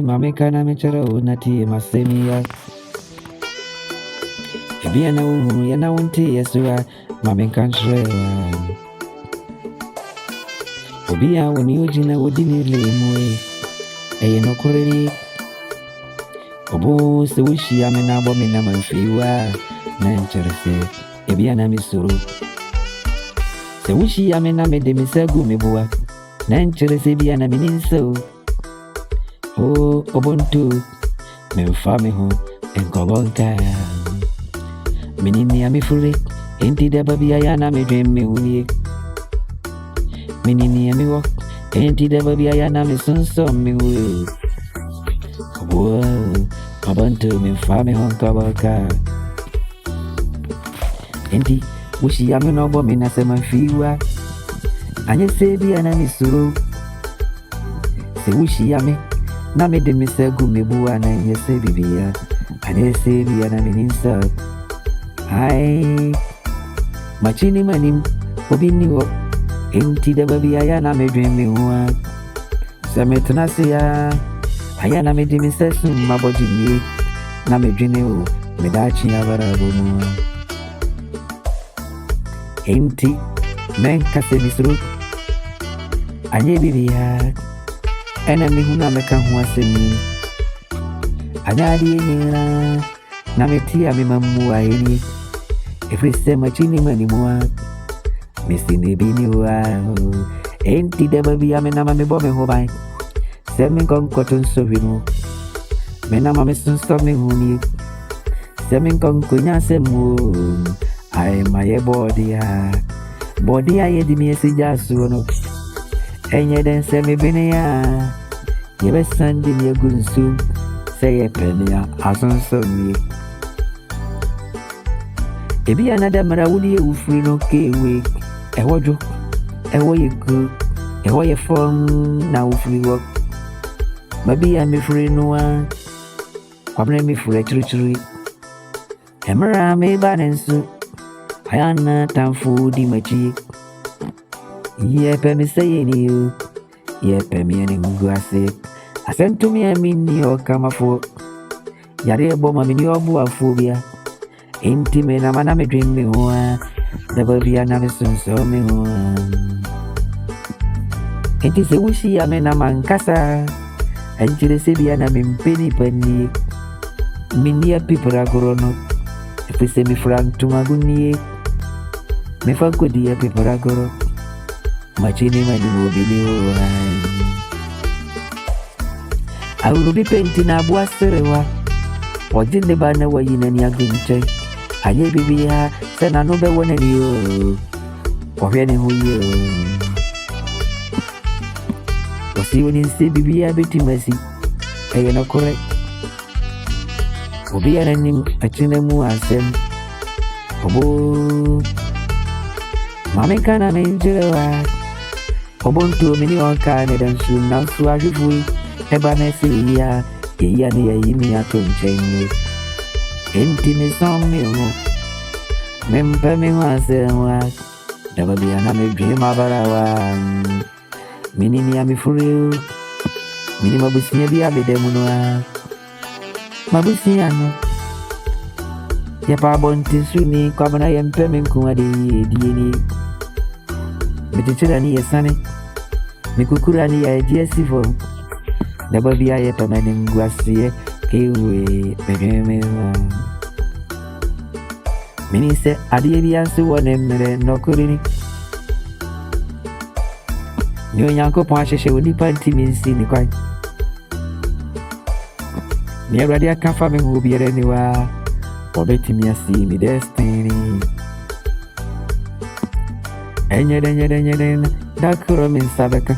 Mame kana mechara unati masemia. Ebiana uhu yana unti yesua mame kanshrewa. Obia woni ojina odini lemwe. No koreri. Obo se wishi amena abo mena manfiwa na ncherese. Ebiana misuru. Se wishi amena mede misegu mebua. Na ncherese biana mininso. Obuntu memfame ho enkobonka minini amifure enti de babia yana medwemme unie minini amiwo enti de babia yana mesonso miwe obuntu memfame ho enkobonka enti wishi yame no bo minasema fiwa anye sebi ana misuru se wishi yame na me de misegu mebuwa na yese bibia ane sebi ana mininsa ai machini manim obini wo enti de babia ya na medwemi huwa sametna siya aya na me de misesu mabodi mi na medwene wo medachi ya barabomu enti men kase misru anye bibia ena mihuna meka huasemi anyadi yenira na metia mimamuwa eni efrise machini manimua misini bini wao enti debabi amena mamebome hobai semi konkotun sovinu mena mamesunsomi huni semi konkunya semu ay maye bodia yedi miesi jasu no enye den semi bini ya yebe sandi mi gunsu seye penia asonsomi ebi anada mara wuli ufri no kewe ewojo ewo yeku ewo ye fom na ufri wo mabi ya mi fri no a kwamre mi fri chiri emra me banensu ayana tamfu di machi ye pe mi seye ni yo ye pe mi ani ngwase asentumi amini okamafo yare ebo mamini obu afobia intime na mana me dream me hoa dababia na me sunso me hoa enti se wishi ya me na mankasa anjire se bia na me mpeni pani minia pipra gorono efise mi frantuma gunie me fakodi ya pipra goro machini mani mobili hoa awurubi penti na abua serewa ojinde bana wayina ni agunche anye bibia sena no be wona ni yo ohwe ni huyo wasi woni se bibia betimasi eye na kore obi ana ni achine mu asem obo mame kana menjewa obontu mini onka ne dan su na su ajufui eba nesi ya ni ya yimi ya toncheni enti me somme ho mempa me wasewa dababi ana me dreama barawa minini ya mifuru mini mabusinya bia bedemu no mabusinya no ya pa bonti suni kwa bana yempe me nkuwa de dieni mititira ni yesane mikukura ni ya dsifo dababi aye pamane ngwasie kewe bedeme minise adie biansu wone mere nokurini nyo nyanko pon ahyehyɛ onipa ntimi nsi ni kwan ni awurade aka fa me ho biara ni wa obetimi asi mi destiny enye dakoro min sabeka